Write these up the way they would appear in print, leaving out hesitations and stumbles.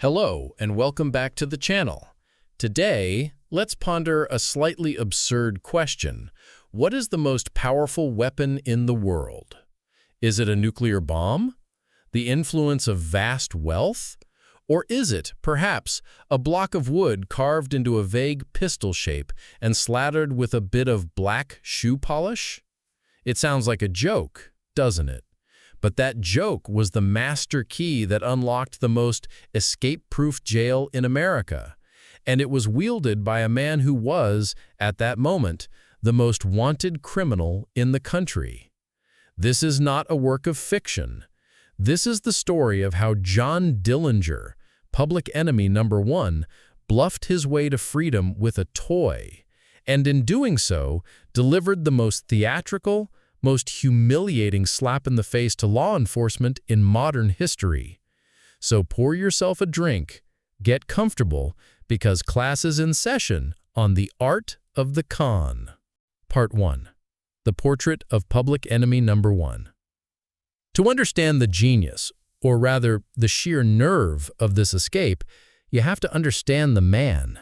Hello, and welcome back to the channel. Today, let's ponder a slightly absurd question. What is the most powerful weapon in the world? Is it a nuclear bomb? The influence of vast wealth? Or is it, perhaps, a block of wood carved into a vague pistol shape and slattered with a bit of black shoe polish? It sounds like a joke, doesn't it? But that joke was the master key that unlocked the most escape-proof jail in America. And it was wielded by a man who was, at that moment, the most wanted criminal in the country. This is not a work of fiction. This is the story of how John Dillinger, public enemy number one, bluffed his way to freedom with a toy, and in doing so, delivered the most theatrical, most humiliating slap in the face to law enforcement in modern history. So pour yourself a drink, get comfortable, because class is in session on the art of the con. Part 1. The Portrait of Public Enemy Number 1. To understand the genius, or rather the sheer nerve of this escape, you have to understand the man.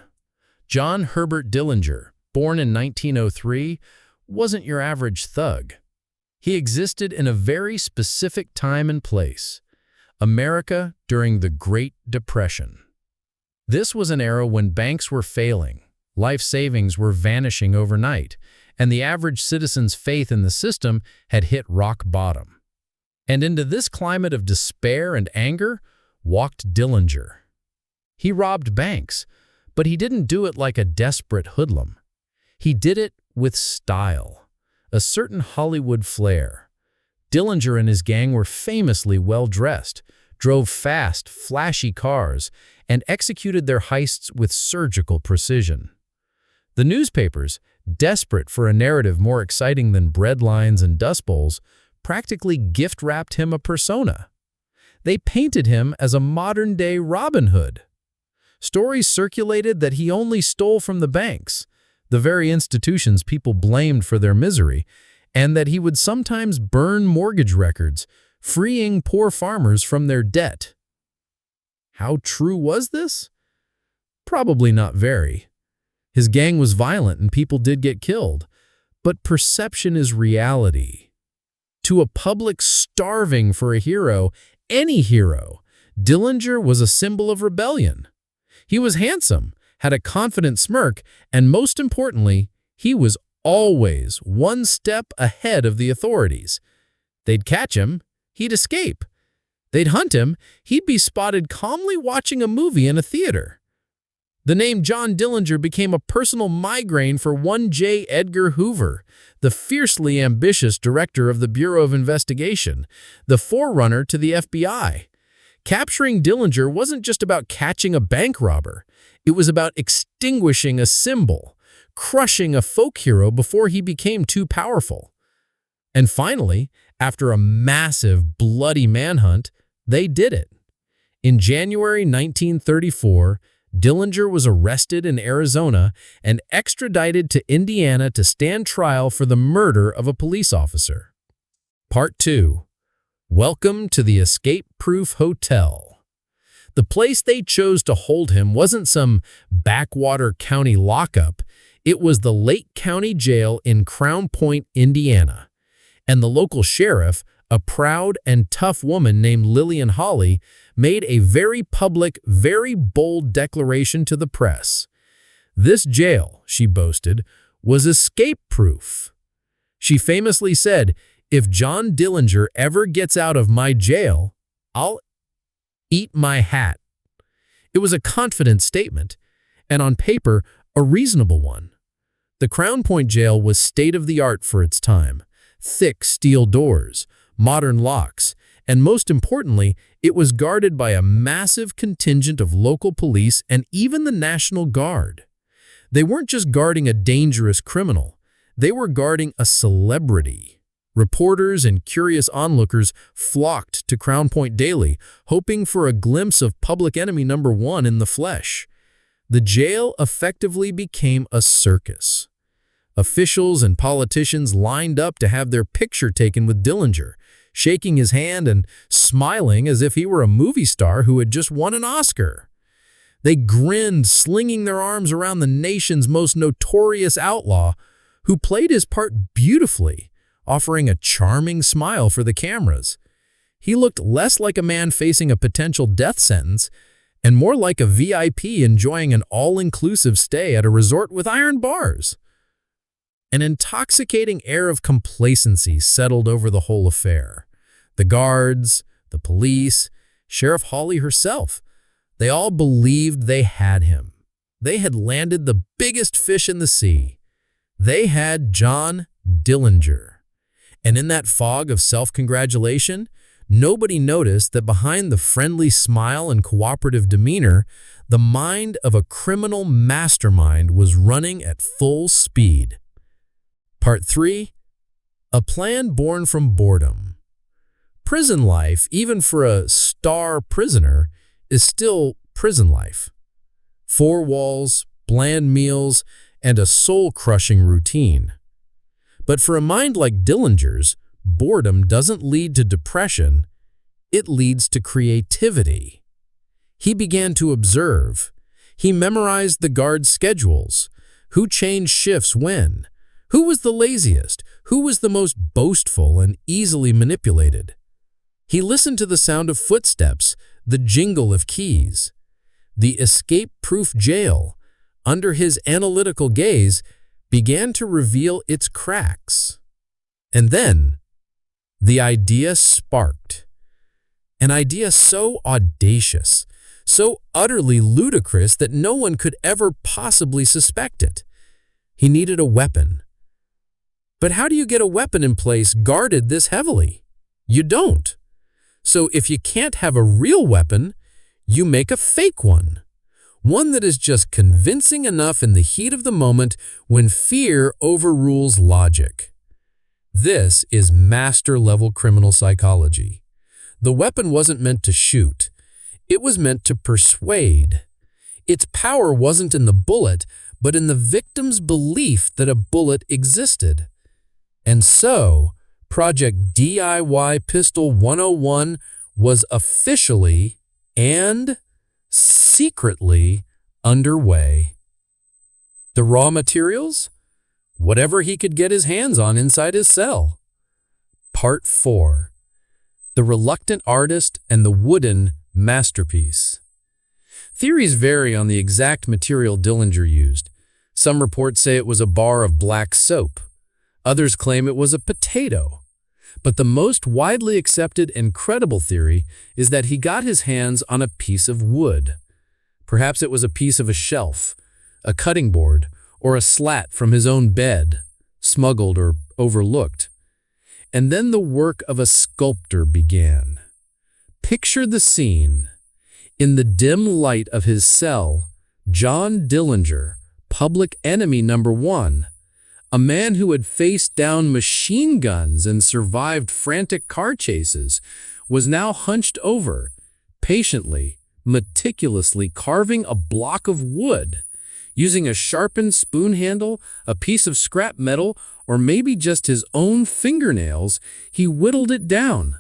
John Herbert Dillinger, born in 1903, wasn't your average thug. He existed in a very specific time and place, America during the Great Depression. This was an era when banks were failing, life savings were vanishing overnight, and the average citizen's faith in the system had hit rock bottom. And into this climate of despair and anger walked Dillinger. He robbed banks, but he didn't do it like a desperate hoodlum. He did it with style. A certain Hollywood flair. Dillinger and his gang were famously well-dressed, drove fast, flashy cars, and executed their heists with surgical precision. The newspapers, desperate for a narrative more exciting than breadlines and dust bowls, practically gift-wrapped him a persona. They painted him as a modern-day Robin Hood. Stories circulated that he only stole from the banks, the very institutions people blamed for their misery, and that he would sometimes burn mortgage records, freeing poor farmers from their debt. How true was this? Probably not very. His gang was violent and people did get killed, but perception is reality. To a public starving for a hero, any hero, Dillinger was a symbol of rebellion. He was handsome, had a confident smirk, and most importantly, he was always one step ahead of the authorities. They'd catch him, he'd escape. They'd hunt him, he'd be spotted calmly watching a movie in a theater. The name John Dillinger became a personal migraine for one J. Edgar Hoover, the fiercely ambitious director of the Bureau of Investigation, the forerunner to the FBI. Capturing Dillinger wasn't just about catching a bank robber. It was about extinguishing a symbol, crushing a folk hero before he became too powerful. And finally, after a massive, bloody manhunt, they did it. In January 1934, Dillinger was arrested in Arizona and extradited to Indiana to stand trial for the murder of a police officer. Part 2. Welcome to the Escape-Proof Hotel. The place they chose to hold him wasn't some backwater county lockup. It was the Lake County Jail in Crown Point, Indiana. And the local sheriff, a proud and tough woman named Lillian Hawley, made a very public, very bold declaration to the press. This jail, she boasted, was escape-proof. She famously said, "If John Dillinger ever gets out of my jail, I'll eat my hat." It was a confident statement, and on paper, a reasonable one. The Crown Point Jail was state-of-the-art for its time. Thick steel doors, modern locks, and most importantly, it was guarded by a massive contingent of local police and even the National Guard. They weren't just guarding a dangerous criminal, they were guarding a celebrity. Reporters and curious onlookers flocked to Crown Point daily, hoping for a glimpse of public enemy number one in the flesh. The jail effectively became a circus. Officials and politicians lined up to have their picture taken with Dillinger, shaking his hand and smiling as if he were a movie star who had just won an Oscar. They grinned, slinging their arms around the nation's most notorious outlaw, who played his part beautifully, offering a charming smile for the cameras. He looked less like a man facing a potential death sentence and more like a VIP enjoying an all-inclusive stay at a resort with iron bars. An intoxicating air of complacency settled over the whole affair. The guards, the police, Sheriff Hawley herself, they all believed they had him. They had landed the biggest fish in the sea. They had John Dillinger. And in that fog of self-congratulation, nobody noticed that behind the friendly smile and cooperative demeanor, the mind of a criminal mastermind was running at full speed. Part 3. A plan born from boredom. Prison life, even for a star prisoner, is still prison life. 4 walls, bland meals, and a soul-crushing routine. But for a mind like Dillinger's, boredom doesn't lead to depression, it leads to creativity. He began to observe. He memorized the guards' schedules. Who changed shifts when? Who was the laziest? Who was the most boastful and easily manipulated? He listened to the sound of footsteps, the jingle of keys. The escape-proof jail, under his analytical gaze, began to reveal its cracks. And then, the idea sparked. An idea so audacious, so utterly ludicrous that no one could ever possibly suspect it. He needed a weapon. But how do you get a weapon in place guarded this heavily? You don't. So if you can't have a real weapon, you make a fake one. One that is just convincing enough in the heat of the moment when fear overrules logic. This is master-level criminal psychology. The weapon wasn't meant to shoot. It was meant to persuade. Its power wasn't in the bullet, but in the victim's belief that a bullet existed. And so, Project DIY Pistol 101 was officially and secretly underway. The raw materials? Whatever he could get his hands on inside his cell. Part 4. The Reluctant Artist and the Wooden Masterpiece. Theories vary on the exact material Dillinger used. Some reports say it was a bar of black soap. Others claim it was a potato. But the most widely accepted and credible theory is that he got his hands on a piece of wood. Perhaps it was a piece of a shelf, a cutting board, or a slat from his own bed, smuggled or overlooked. And then the work of a sculptor began. Picture the scene. In the dim light of his cell, John Dillinger, public enemy number 1, a man who had faced down machine guns and survived frantic car chases, was now hunched over, patiently, meticulously carving a block of wood. Using a sharpened spoon handle, a piece of scrap metal, or maybe just his own fingernails, he whittled it down.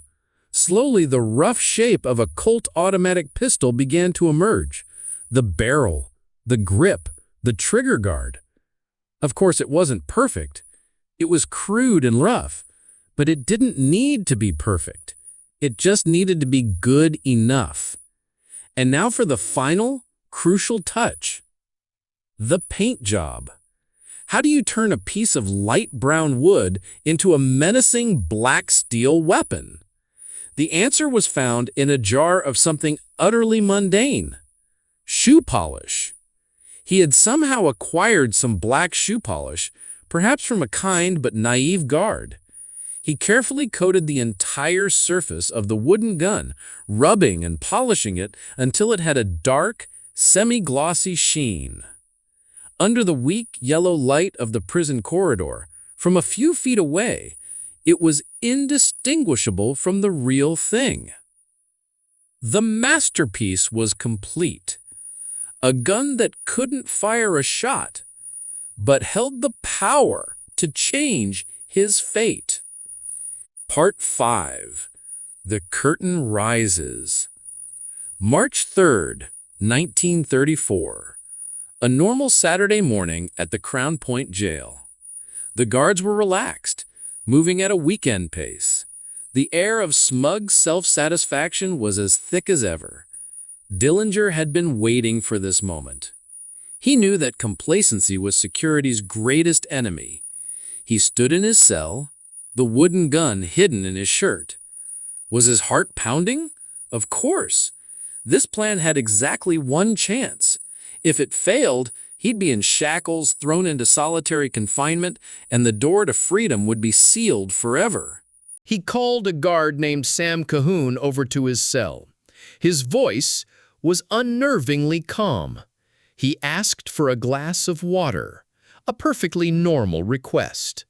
Slowly, the rough shape of a Colt automatic pistol began to emerge. The barrel, the grip, the trigger guard. Of course, it wasn't perfect. It was crude and rough, but it didn't need to be perfect. It just needed to be good enough. And now for the final, crucial touch. The paint job. How do you turn a piece of light brown wood into a menacing black steel weapon? The answer was found in a jar of something utterly mundane: shoe polish. He had somehow acquired some black shoe polish, perhaps from a kind but naive guard. He carefully coated the entire surface of the wooden gun, rubbing and polishing it until it had a dark, semi-glossy sheen. Under the weak yellow light of the prison corridor, from a few feet away, it was indistinguishable from the real thing. The masterpiece was complete. A gun that couldn't fire a shot, but held the power to change his fate. Part 5. The Curtain Rises. March 3rd, 1934. A normal Saturday morning at the Crown Point Jail. The guards were relaxed, moving at a weekend pace. The air of smug self-satisfaction was as thick as ever. Dillinger had been waiting for this moment. He knew that complacency was security's greatest enemy. He stood in his cell, the wooden gun hidden in his shirt. Was his heart pounding? Of course. This plan had exactly one chance. If it failed, he'd be in shackles, thrown into solitary confinement, and the door to freedom would be sealed forever. He called a guard named Sam Cahoon over to his cell. His voice was unnervingly calm. He asked for a glass of water, a perfectly normal request.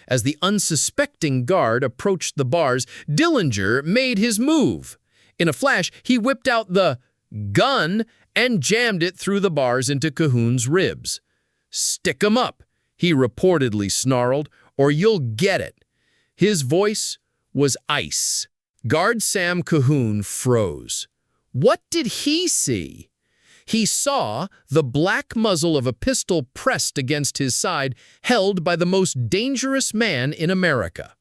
As the unsuspecting guard approached the bars, Dillinger made his move. In a flash, he whipped out the gun and jammed it through the bars into Cahoon's ribs. "Stick 'em up," he reportedly snarled, "or you'll get it." His voice was ice. Guard Sam Cahoon froze. What did he see? He saw the black muzzle of a pistol pressed against his side, held by the most dangerous man in America.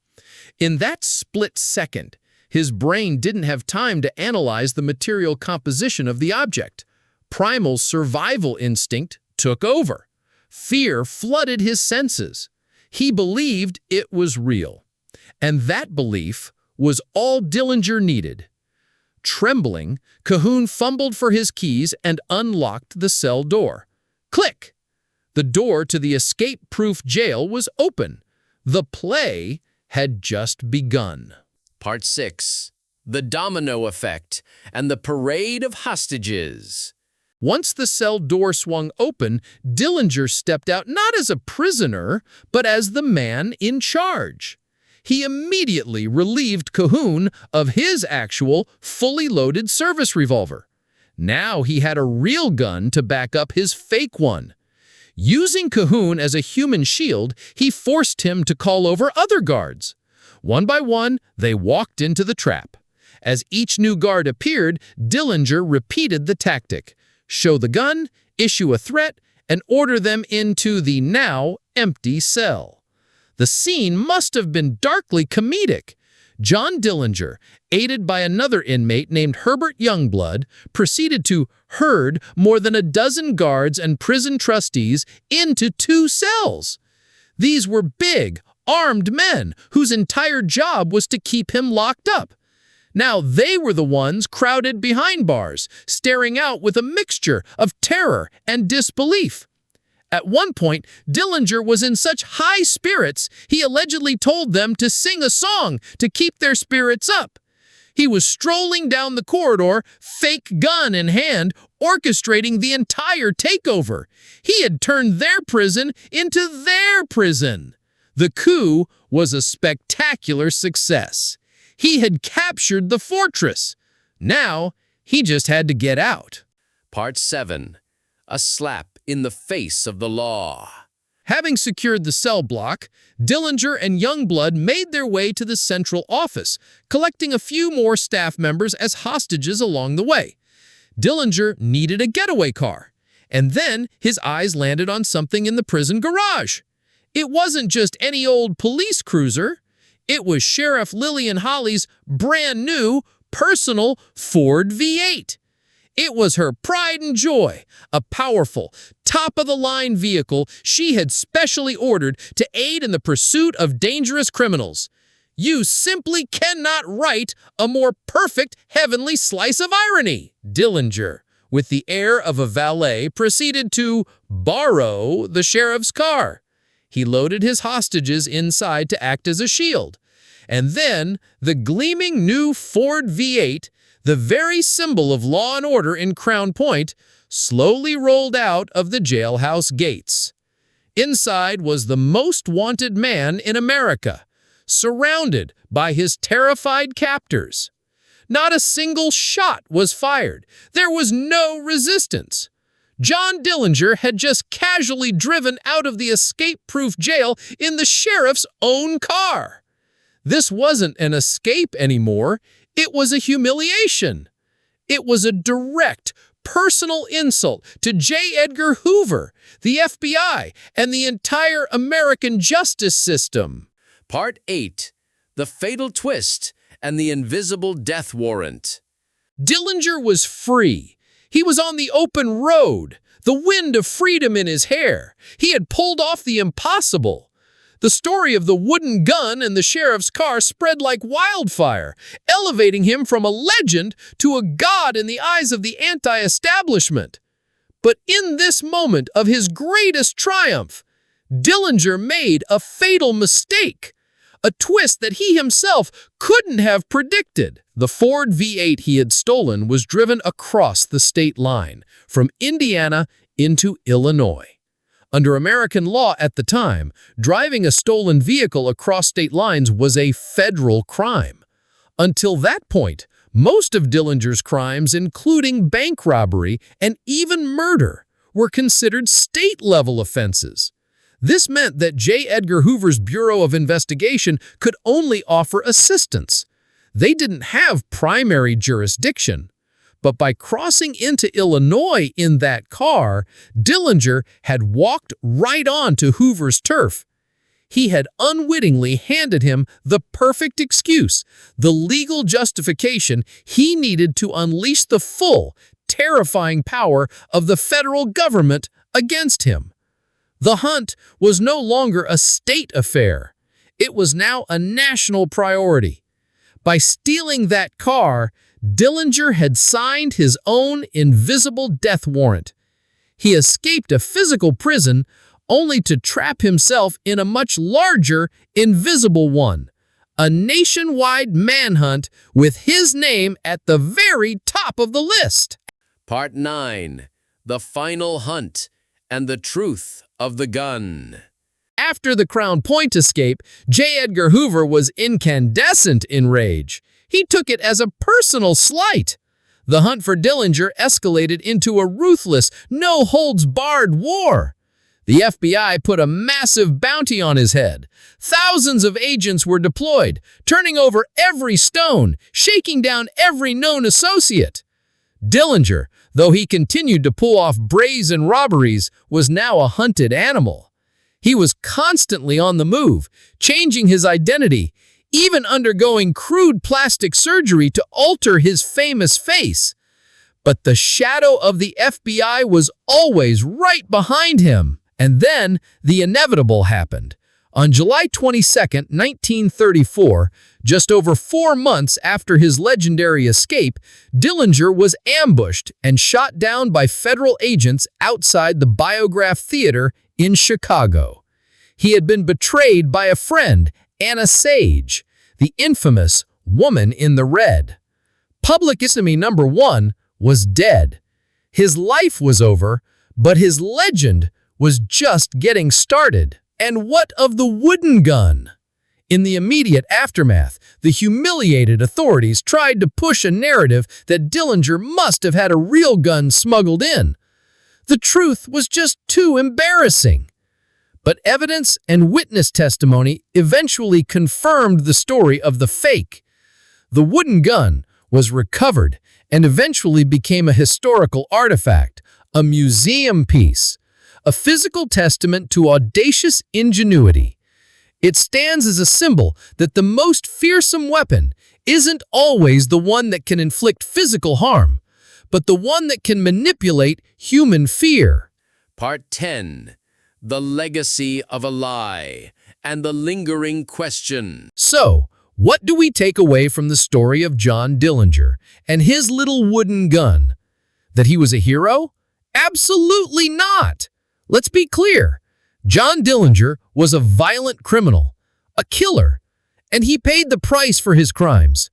In that split second, his brain didn't have time to analyze the material composition of the object. Primal survival instinct took over. Fear flooded his senses. He believed it was real. And that belief was all Dillinger needed. Trembling, Cahoon fumbled for his keys and unlocked the cell door. Click! The door to the escape-proof jail was open. The play had just begun. Part 6. The Domino Effect and the Parade of Hostages. Once the cell door swung open, Dillinger stepped out not as a prisoner, but as the man in charge. He immediately relieved Cahoon of his actual, fully loaded service revolver. Now he had a real gun to back up his fake one. Using Cahoon as a human shield, he forced him to call over other guards. One by one, they walked into the trap. As each new guard appeared, Dillinger repeated the tactic: show the gun, issue a threat, and order them into the now empty cell. The scene must have been darkly comedic. John Dillinger, aided by another inmate named Herbert Youngblood, proceeded to herd more than a dozen guards and prison trustees into 2 cells. These were big, armed men whose entire job was to keep him locked up. Now they were the ones crowded behind bars, staring out with a mixture of terror and disbelief. At one point, Dillinger was in such high spirits, he allegedly told them to sing a song to keep their spirits up. He was strolling down the corridor, fake gun in hand, orchestrating the entire takeover. He had turned their prison into their prison. The coup was a spectacular success. He had captured the fortress. Now, he just had to get out. Part 7. A slap in the face of the law. Having secured the cell block, Dillinger and Youngblood made their way to the central office, collecting a few more staff members as hostages along the way. Dillinger needed a getaway car, and then his eyes landed on something in the prison garage. It wasn't just any old police cruiser. It was Sheriff Lillian Holly's brand new personal Ford V8. It was her pride and joy, a powerful, top-of-the-line vehicle she had specially ordered to aid in the pursuit of dangerous criminals. You simply cannot write a more perfect heavenly slice of irony. Dillinger, with the air of a valet, proceeded to borrow the sheriff's car. He loaded his hostages inside to act as a shield. And then the gleaming new Ford V8, the very symbol of law and order in Crown Point, slowly rolled out of the jailhouse gates. Inside was the most wanted man in America, surrounded by his terrified captors. Not a single shot was fired. There was no resistance. John Dillinger had just casually driven out of the escape-proof jail in the sheriff's own car. This wasn't an escape anymore. It was a humiliation. It was a direct, personal insult to J. Edgar Hoover, the FBI, and the entire American justice system. Part 8. The Fatal Twist and the Invisible Death Warrant. Dillinger was free. He was on the open road, the wind of freedom in his hair. He had pulled off the impossible. The story of the wooden gun and the sheriff's car spread like wildfire, elevating him from a legend to a god in the eyes of the anti-establishment. But in this moment of his greatest triumph, Dillinger made a fatal mistake, a twist that he himself couldn't have predicted. The Ford V8 he had stolen was driven across the state line, from Indiana into Illinois. Under American law at the time, driving a stolen vehicle across state lines was a federal crime. Until that point, most of Dillinger's crimes, including bank robbery and even murder, were considered state-level offenses. This meant that J. Edgar Hoover's Bureau of Investigation could only offer assistance. They didn't have primary jurisdiction. But by crossing into Illinois in that car, Dillinger had walked right on to Hoover's turf. He had unwittingly handed him the perfect excuse, the legal justification he needed to unleash the full, terrifying power of the federal government against him. The hunt was no longer a state affair. It was now a national priority. By stealing that car, Dillinger had signed his own invisible death warrant. He escaped a physical prison only to trap himself in a much larger, invisible one, a nationwide manhunt with his name at the very top of the list. Part 9. The Final Hunt and the Truth of the Gun. After the Crown Point escape, J. Edgar Hoover was incandescent in rage. He took it as a personal slight. The hunt for Dillinger escalated into a ruthless, no-holds-barred war. The FBI put a massive bounty on his head. Thousands of agents were deployed, turning over every stone, shaking down every known associate. Dillinger, though he continued to pull off brazen robberies, was now a hunted animal. He was constantly on the move, changing his identity, even undergoing crude plastic surgery to alter his famous face. But the shadow of the FBI was always right behind him. And then the inevitable happened. On July 22, 1934, just over 4 months after his legendary escape, Dillinger was ambushed and shot down by federal agents outside the Biograph Theater in Chicago. He had been betrayed by a friend, Anna Sage, the infamous woman in the red. Public enemy number 1 was dead. His life was over, but his legend was just getting started. And what of the wooden gun? In the immediate aftermath, the humiliated authorities tried to push a narrative that Dillinger must have had a real gun smuggled in. The truth was just too embarrassing. But evidence and witness testimony eventually confirmed the story of the fake. The wooden gun was recovered and eventually became a historical artifact, a museum piece, a physical testament to audacious ingenuity. It stands as a symbol that the most fearsome weapon isn't always the one that can inflict physical harm, but the one that can manipulate human fear. Part 10. The Legacy of a Lie and the Lingering Question. So, what do we take away from the story of John Dillinger and his little wooden gun? That he was a hero? Absolutely not! Let's be clear. John Dillinger was a violent criminal, a killer, and he paid the price for his crimes.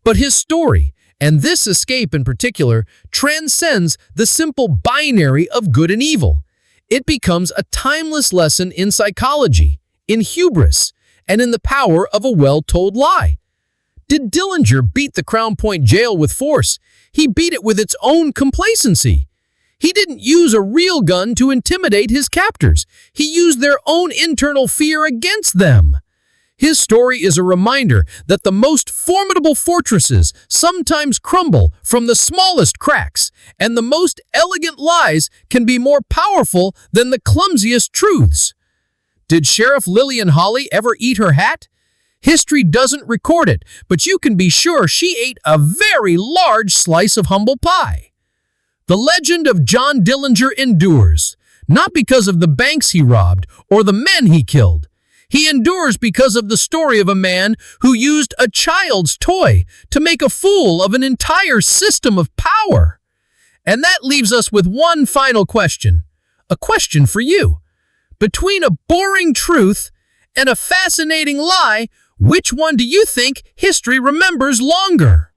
But his story, and this escape in particular, transcends the simple binary of good and evil. It becomes a timeless lesson in psychology, in hubris, and in the power of a well-told lie. Did Dillinger beat the Crown Point jail with force? He beat it with its own complacency. He didn't use a real gun to intimidate his captors. He used their own internal fear against them. His story is a reminder that the most formidable fortresses sometimes crumble from the smallest cracks, and the most elegant lies can be more powerful than the clumsiest truths. Did Sheriff Lillian Holly ever eat her hat? History doesn't record it, but you can be sure she ate a very large slice of humble pie. The legend of John Dillinger endures, not because of the banks he robbed or the men he killed. He endures because of the story of a man who used a child's toy to make a fool of an entire system of power. And that leaves us with one final question, a question for you. Between a boring truth and a fascinating lie, which one do you think history remembers longer?